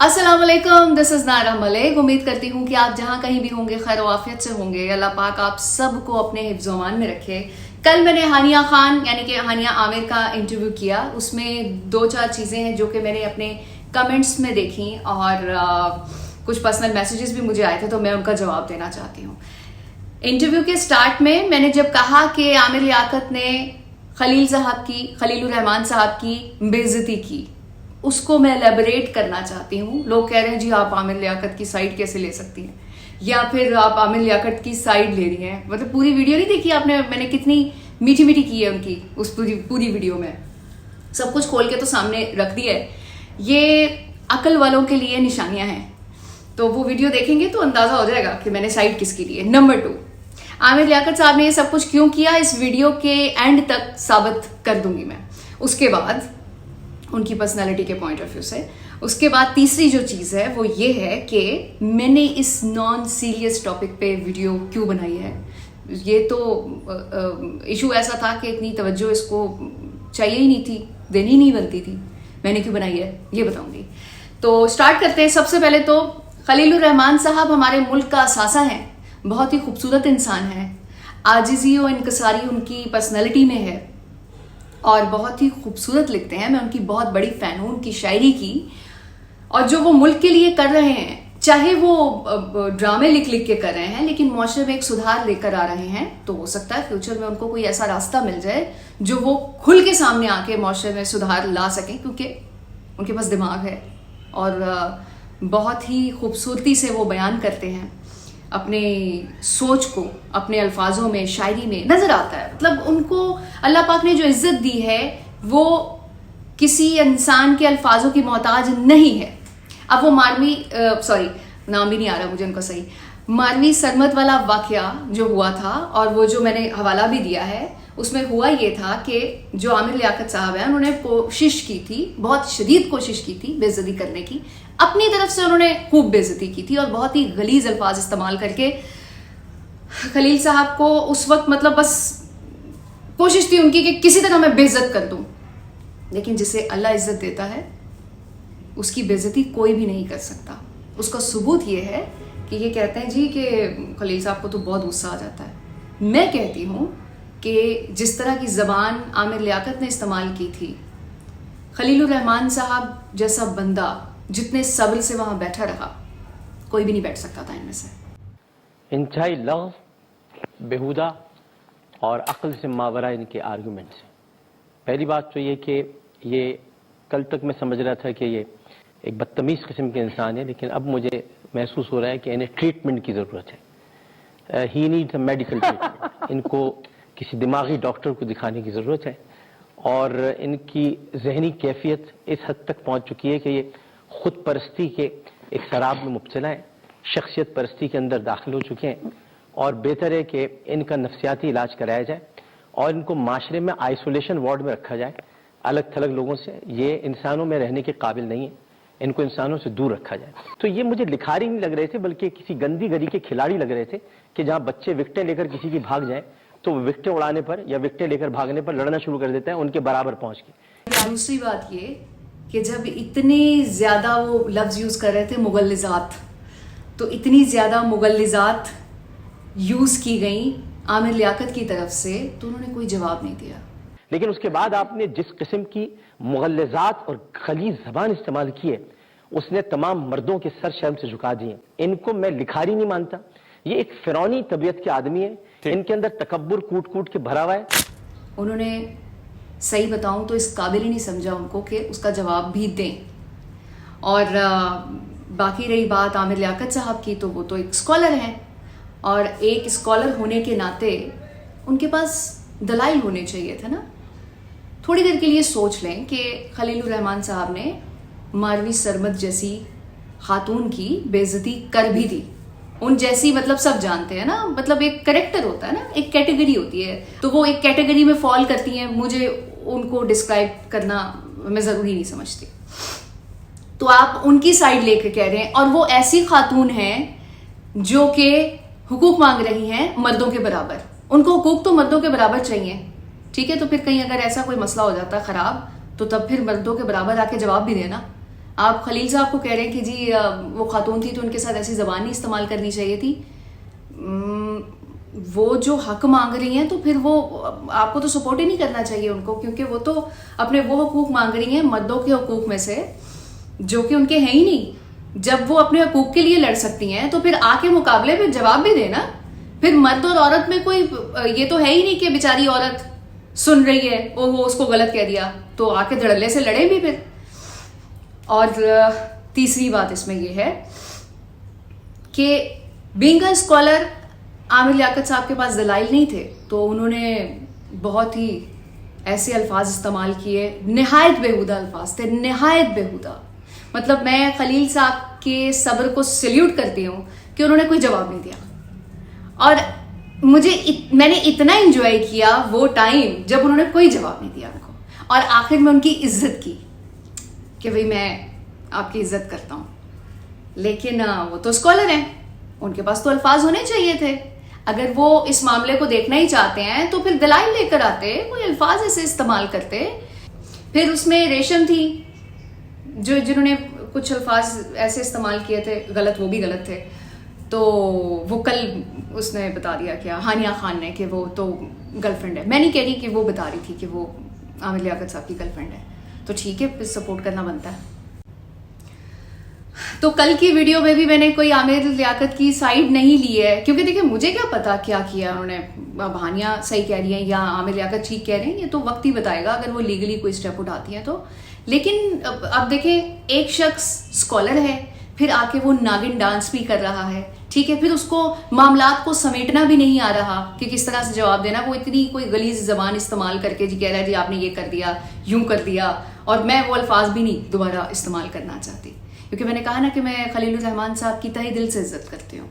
अस्सलाम वालेकुम, this is नारा मलिक। उम्मीद करती हूँ कि आप जहाँ कहीं भी होंगे खैर वाफियत से होंगे। अल्लाह पाक आप सबको अपने हिफ्ज़-ओ-अमान में रखे। कल मैंने हानिया खान यानी कि हानिया आमिर का इंटरव्यू किया। उसमें दो चार चीज़ें हैं जो कि मैंने अपने कमेंट्स में देखी और कुछ पर्सनल मैसेजेस भी मुझे आए थे, तो मैं उनका जवाब देना चाहती हूँ। इंटरव्यू के स्टार्ट में मैंने जब कहा कि आमिर लियाकत ने खलीलुर रहमान साहब की बेइज्जती की, उसको मैं एलेबोरेट करना चाहती हूँ। लोग कह रहे हैं जी आप आमिर लियाकत की साइड कैसे ले सकती हैं, या फिर आप आमिर लियाकत की साइड ले रही हैं। मतलब पूरी वीडियो नहीं देखी आपने, मैंने कितनी मीठी मीठी की है उनकी उस पूरी वीडियो में, सब कुछ खोल के तो सामने रख दिया है। ये अकल वालों के लिए निशानियां हैं, तो वो वीडियो देखेंगे तो अंदाजा हो जाएगा कि मैंने साइड किसकी ली है। नंबर 2, आमिर लियाकत साहब ने ये सब कुछ क्यों किया, इस वीडियो के एंड तक साबित कर दूंगी मैं। उसके बाद उनकी पर्सनालिटी के पॉइंट ऑफ व्यू से। उसके बाद तीसरी जो चीज़ है वो ये है कि मैंने इस नॉन सीरियस टॉपिक पे वीडियो क्यों बनाई है। ये तो इशू ऐसा था कि इतनी तवज्जो इसको चाहिए ही नहीं थी, देनी ही नहीं बनती थी। मैंने क्यों बनाई है ये बताऊंगी। तो स्टार्ट करते हैं। सबसे पहले तो खलीलुर रहमान साहब हमारे मुल्क का असासा हैं, बहुत ही खूबसूरत इंसान हैं। आजिज़ी और इनकसारी उनकी पर्सनैलिटी में है और बहुत ही खूबसूरत लिखते हैं। मैं उनकी बहुत बड़ी फ़ैन हूँ उनकी शायरी की। और जो वो मुल्क के लिए कर रहे हैं, चाहे वो ड्रामे लिख लिख के कर रहे हैं, लेकिन मुआशरे में एक सुधार लेकर आ रहे हैं। तो हो सकता है फ्यूचर में उनको कोई ऐसा रास्ता मिल जाए जो वो खुल के सामने आके मुआशरे में सुधार ला सकें, क्योंकि उनके पास दिमाग है और बहुत ही खूबसूरती से वो बयान करते हैं अपने सोच को, अपने अल्फाजों में, शायरी में नजर आता है। मतलब उनको अल्लाह पाक ने जो इज्जत दी है वो किसी इंसान के अल्फाजों की मोहताज नहीं है। अब वो नाम भी नहीं आ रहा मुझे उनका सही, मारवी सरमत वाला वाकया जो हुआ था, और वो जो मैंने हवाला भी दिया है, उसमें हुआ ये था कि जो आमिर लियाकत साहब हैं उन्होंने कोशिश की थी, बहुत शदीद कोशिश की थी बेइज्जती करने की। अपनी तरफ से उन्होंने खूब बेइज्जती की थी और बहुत ही गलीज अल्फाज इस्तेमाल करके खलील साहब को उस वक्त मतलब बस कोशिश थी उनकी कि किसी तरह मैं बेइज्जत कर दूं। लेकिन जिसे अल्लाह इज्जत देता है उसकी बेइज्जती कोई भी नहीं कर सकता। उसका सबूत ये है कि ये कहते हैं जी कि खलील साहब को तो बहुत गुस्सा आ जाता है। मैं कहती हूँ कि जिस तरह की ज़बान आमिर लियाकत ने इस्तेमाल की थी, खलीलुर रहमान साहब जैसा बंदा जितने सब्र से वहाँ बैठा रहा, कोई भी नहीं बैठ सकता था इनमें से। इंतहाई लफ्ज़, बेहुदा और अक्ल से मावरा इनके आर्गूमेंट्स हैं। पहली बात तो ये कि ये कल तक मैं समझ रहा था कि ये एक बदतमीज़ किस्म के इंसान है, लेकिन अब मुझे महसूस हो रहा है कि इन्हें ट्रीटमेंट की ज़रूरत है। He needs a medical treatment. इनको किसी दिमागी डॉक्टर को दिखाने की ज़रूरत है। और इनकी जहनी कैफियत इस हद तक पहुँच चुकी है कि ये खुद परस्ती के एक शराब में मुब्तला है, शख्सियत परस्ती के अंदर दाखिल हो चुके हैं। और बेहतर है कि इनका नफ्सियाती इलाज कराया जाए और इनको माशरे में आइसोलेशन वार्ड में रखा जाए, अलग थलग लोगों से। ये इंसानों में रहने के काबिल नहीं है, इनको इंसानों से दूर रखा जाए। तो ये मुझे लिखारी नहीं लग रहे थे, बल्कि किसी गंदी गली के खिलाड़ी लग रहे थे कि जहाँ बच्चे विकटें लेकर किसी की भाग जाए तो विकटें उड़ाने पर या विकटें लेकर भागने पर लड़ना शुरू कर देता है उनके बराबर पहुंच के। दूसरी बात ये कि जब इतने ज्यादा वो लफ्ज यूज कर रहे थे मुगल्लिजात, तो इतनी ज्यादा मुगल्लिजात यूज की गई आमिर लियाकत की तरफ से, तो उन्होंने कोई जवाब नहीं दिया। लेकिन उसके बाद आपने जिस किस्म की मुगल्लिजात और खलीज जबान इस्तेमाल की है, उसने तमाम मर्दों के सर शर्म से झुका दिए। इनको मैं लिखारी नहीं मानता, ये एक फिरौनी तबीयत के आदमी है। इनके अंदर तकब्बुर कूट कूट के भरा हुआ है। उन्होंने सही बताऊं तो इस काबिल ही नहीं समझा उनको कि उसका जवाब भी दें। और बाकी रही बात आमिर लियाकत साहब की, तो वो तो एक स्कॉलर हैं और एक स्कॉलर होने के नाते उनके पास दलाइल होने चाहिए थे ना। थोड़ी देर के लिए सोच लें कि खलीलुर रहमान साहब ने मारवी सरमत जैसी खातून की बेइज्जती कर भी दी। उन जैसी मतलब सब जानते हैं ना, मतलब एक करेक्टर होता है ना, एक कैटेगरी होती है, तो वो एक कैटेगरी में फॉल करती हैं। मुझे उनको डिस्क्राइब करना मैं ज़रूरी नहीं समझती। तो आप उनकी साइड लेके कह रहे हैं, और वो ऐसी खातून हैं जो कि हुकूक मांग रही हैं मर्दों के बराबर। उनको हुकूक तो मर्दों के बराबर चाहिए, ठीक है। तो फिर कहीं अगर ऐसा कोई मसला हो जाता है ख़राब, तो तब फिर मर्दों के बराबर आके जवाब भी देना। आप खलील साहब को कह रहे हैं कि जी वो खातून थी तो उनके साथ ऐसी ज़बान नहीं इस्तेमाल करनी चाहिए थी। वो जो हक मांग रही हैं तो फिर वो आपको तो सपोर्ट ही नहीं करना चाहिए उनको, क्योंकि वो तो अपने वो हकूक मांग रही हैं मर्दों के हकूक में से जो कि उनके हैं ही नहीं। जब वो अपने हकूक के लिए लड़ सकती हैं तो फिर आके मुकाबले में जवाब भी देना। फिर मर्द और औरत में कोई ये तो है ही नहीं कि बेचारी औरत सुन रही है वो उसको गलत कह दिया तो आके धड़ल्ले से लड़े भी फिर। और तीसरी बात इसमें ये है कि being a scholar Aamir Liaquat साहब के पास दलाइल नहीं थे तो उन्होंने बहुत ही ऐसे अल्फाज इस्तेमाल किए, निहायत बेहुदा अल्फाज थे, निहायत बेहुदा। मतलब मैं खलील साहब के सब्र को सल्यूट करती हूँ कि उन्होंने कोई जवाब नहीं दिया। और मैंने इतना एंजॉय किया वो टाइम जब उन्होंने कोई जवाब नहीं दिया उनको, और आखिर में उनकी इज्जत की कि भाई मैं आपकी इज्जत करता हूँ। लेकिन वो तो स्कॉलर हैं, उनके पास तो अल्फाज होने चाहिए थे। अगर वो इस मामले को देखना ही चाहते हैं तो फिर दलाइल लेकर आते, कोई अल्फाज ऐसे इस्तेमाल करते। फिर उसमें रेशम थी जिन्होंने कुछ अल्फाज ऐसे इस्तेमाल किए थे गलत, वो भी गलत थे। तो वो कल उसने बता दिया क्या हानिया खान ने कि वो तो गर्लफ्रेंड है। मैं नहीं कह रही कि वो बता रही थी कि वो आमिर लियाकत साहब की गर्लफ्रेंड है, तो ठीक है फिर सपोर्ट करना बनता है। तो कल की वीडियो में भी मैंने कोई आमिर लियाकत की साइड नहीं ली है, क्योंकि देखिए मुझे क्या पता क्या किया उन्होंने। अब हानिया सही कह रही है या आमिर लियाकत ठीक कह रहे हैं, ये तो वक्त ही बताएगा अगर वो लीगली कोई स्टेप उठाती हैं तो। लेकिन अब देखें, एक शख्स स्कॉलर है, फिर आके वो नागिन डांस भी कर रहा है, ठीक है, फिर उसको मामलात को समेटना भी नहीं आ रहा कि किस तरह से जवाब देना। वो इतनी कोई गलीज जबान इस्तेमाल करके जी कह रहा है जी आपने ये कर दिया, यूं कर दिया, और मैं वो अल्फाज भी नहीं दोबारा इस्तेमाल करना चाहती, क्योंकि मैंने कहा ना कि मैं खलीलुर रहमान साहब की तहे दिल से इज्जत करती हूँ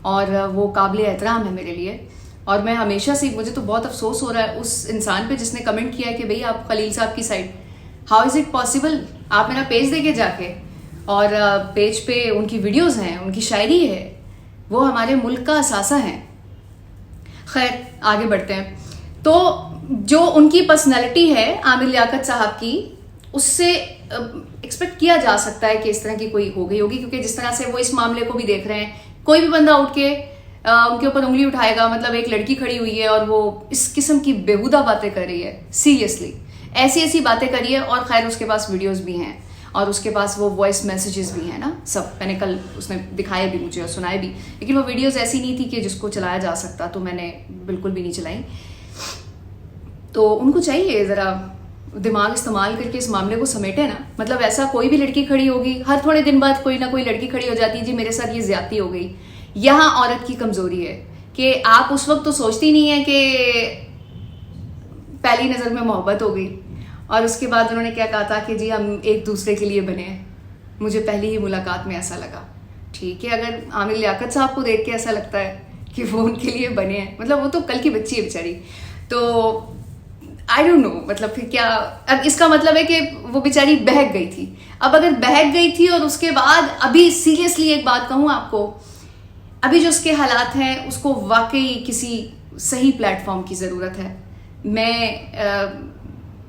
और वो काबिल एहतराम है मेरे लिए। और मैं हमेशा से, मुझे तो बहुत अफसोस हो रहा है उस इंसान पे जिसने कमेंट किया है कि भाई आप खलील साहब की side, how is it possible. आप मेरा पेज देखे जाके, और पेज पे उनकी वीडियोज़ हैं, उनकी शायरी है, वो हमारे मुल्क का असासा है। खैर आगे बढ़ते हैं। तो जो उनकी पर्सनैलिटी है आमिर लियाकत साहब की, उससे एक्सपेक्ट किया जा सकता है कि इस तरह की कोई हो गई होगी, क्योंकि जिस तरह से वो इस मामले को भी देख रहे हैं, कोई भी बंदा उठ के उनके ऊपर उंगली उठाएगा, मतलब एक लड़की खड़ी हुई है और वो इस किस्म की बेहुदा बातें कर रही है, सीरियसली ऐसी ऐसी बातें करी है। और खैर उसके पास वीडियोस भी हैं और उसके पास वो वॉइस मैसेजेस भी हैं ना, सब मैंने कल उसने दिखाए भी मुझे और सुनाए भी, लेकिन वो वीडियोस ऐसी नहीं थी कि जिसको चलाया जा सकता, तो मैंने बिल्कुल भी नहीं चलाई। तो उनको चाहिए ज़रा दिमाग इस्तेमाल करके इस मामले को समेटे ना। मतलब ऐसा कोई भी लड़की खड़ी होगी, हर थोड़े दिन बाद कोई ना कोई लड़की खड़ी हो जाती है जी मेरे साथ ये ज्यादती हो गई। यहाँ औरत की कमजोरी है कि आप उस वक्त तो सोचती नहीं है कि पहली नजर में मोहब्बत हो गई, और उसके बाद उन्होंने क्या कहा था कि जी हम एक दूसरे के लिए बने हैं, मुझे पहली ही मुलाकात में ऐसा लगा। ठीक है, अगर आमिर लियाकत साहब को देख के ऐसा लगता है कि वो उनके लिए बने हैं, मतलब वो तो कल की बच्ची है बेचारी, तो आई डोंट नो मतलब फिर क्या। अब इसका मतलब है कि वो बेचारी बहक गई थी। अब अगर बहक गई थी और उसके बाद, अभी सीरियसली एक बात कहूँ आपको, अभी जो उसके हालात हैं उसको वाकई किसी सही प्लेटफॉर्म की ज़रूरत है। मैं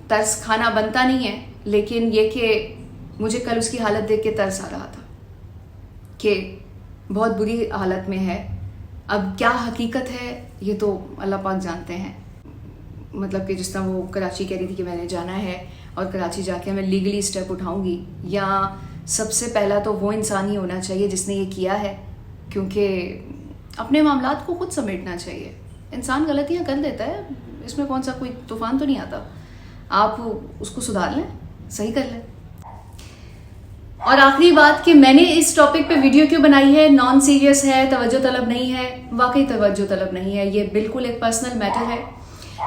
तरस खाना बनता नहीं है, लेकिन ये कि मुझे कल उसकी हालत देख के तरस आ रहा था कि बहुत बुरी हालत में है। अब क्या हकीकत है ये तो अल्लाह पाक जानते हैं। मतलब कि जिस तरह वो कराची कह रही थी कि मैंने जाना है और कराची जाके मैं लीगली स्टेप उठाऊंगी, या सबसे पहला तो वो इंसान ही होना चाहिए जिसने ये किया है, क्योंकि अपने मामलात को खुद समेटना चाहिए। इंसान गलतियां कर देता है, इसमें कौन सा कोई तूफान तो नहीं आता, आप उसको सुधार लें, सही कर लें। और आखिरी बात कि मैंने इस टॉपिक पे वीडियो क्यों बनाई है, नॉन सीरियस है, तवज्जो तलब नहीं है, वाकई तवज्जो तलब नहीं है, ये बिल्कुल एक पर्सनल मैटर है।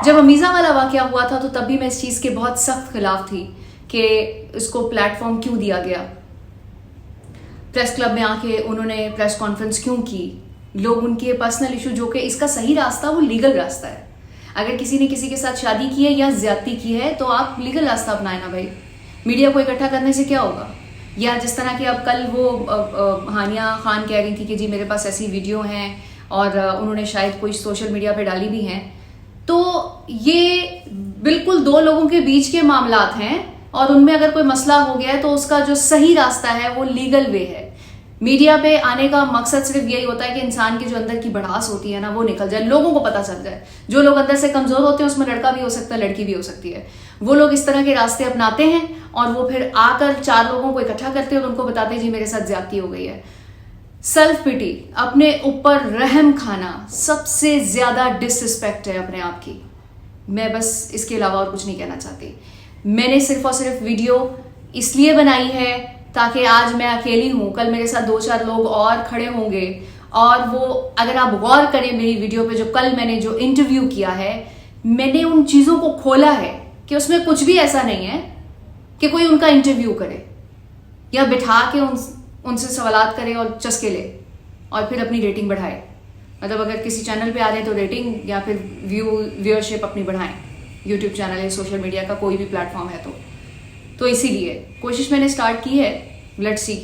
जब अमीज़ा वाला वाक़या हुआ था तो तब भी मैं इस चीज़ के बहुत सख्त खिलाफ थी कि इसको प्लेटफॉर्म क्यों दिया गया। प्रेस क्लब में आके उन्होंने प्रेस कॉन्फ्रेंस क्यों की, लोग उनके पर्सनल इशू, जो कि इसका सही रास्ता वो लीगल रास्ता है। अगर किसी ने किसी के साथ शादी की है या ज्यादती की है तो आप लीगल रास्ता अपनाए ना भाई, मीडिया को इकट्ठा करने से क्या होगा। या जिस तरह की अब कल वो हानिया खान कह रही थी कि जी मेरे पास ऐसी वीडियो हैं और उन्होंने शायद कोई सोशल मीडिया पे डाली भी हैं, तो ये बिल्कुल दो लोगों के बीच के मामलात हैं और उनमें अगर कोई मसला हो गया है तो उसका जो सही रास्ता है वो लीगल वे है। मीडिया पे आने का मकसद सिर्फ यही होता है कि इंसान की जो अंदर की भड़ास होती है ना वो निकल जाए, लोगों को पता चल जाए। जो लोग अंदर से कमजोर होते हैं, उसमें लड़का भी हो सकता है, लड़की भी हो सकती है, वो लोग इस तरह के रास्ते अपनाते हैं और वो फिर आकर 4 लोगों को इकट्ठा करते हैं और उनको बताते हैं जी मेरे साथ ज्यादती हो गई है। सेल्फ पिटी, अपने ऊपर रहम खाना, सबसे ज्यादा डिसरिस्पेक्ट है अपने आप की। मैं बस इसके अलावा और कुछ नहीं कहना चाहती। मैंने सिर्फ और सिर्फ वीडियो इसलिए बनाई है ताकि आज मैं अकेली हूं, कल मेरे साथ 2-4 लोग और खड़े होंगे और वो, अगर आप गौर करें मेरी वीडियो पे, जो कल मैंने जो इंटरव्यू किया है, मैंने उन चीजों को खोला है कि उसमें कुछ भी ऐसा नहीं है कि कोई उनका इंटरव्यू करे या बिठा के उनसे सवालात करे और चस्के ले और फिर अपनी रेटिंग बढ़ाए। मतलब अगर किसी चैनल पे आ रहे हैं तो रेटिंग या फिर व्यूअरशिप अपनी बढ़ाएं। यूट्यूब चैनल है, सोशल मीडिया का कोई भी प्लेटफॉर्म है तो इसीलिए कोशिश मैंने स्टार्ट की है। लेट्स सी,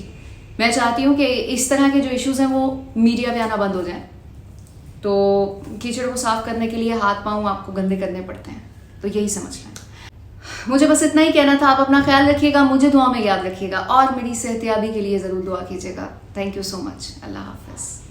मैं चाहती हूँ कि इस तरह के जो इश्यूज हैं वो मीडिया पे आना बंद हो जाएं। तो कीचड़ को साफ करने के लिए हाथ पांव आपको गंदे करने पड़ते हैं, तो यही समझ लें। मुझे बस इतना ही कहना था। आप अपना ख्याल रखिएगा, मुझे दुआ में याद रखिएगा और मेरी सेहतियाबी के लिए ज़रूर दुआ कीजिएगा। Thank you so much. अल्लाह हाफिज़।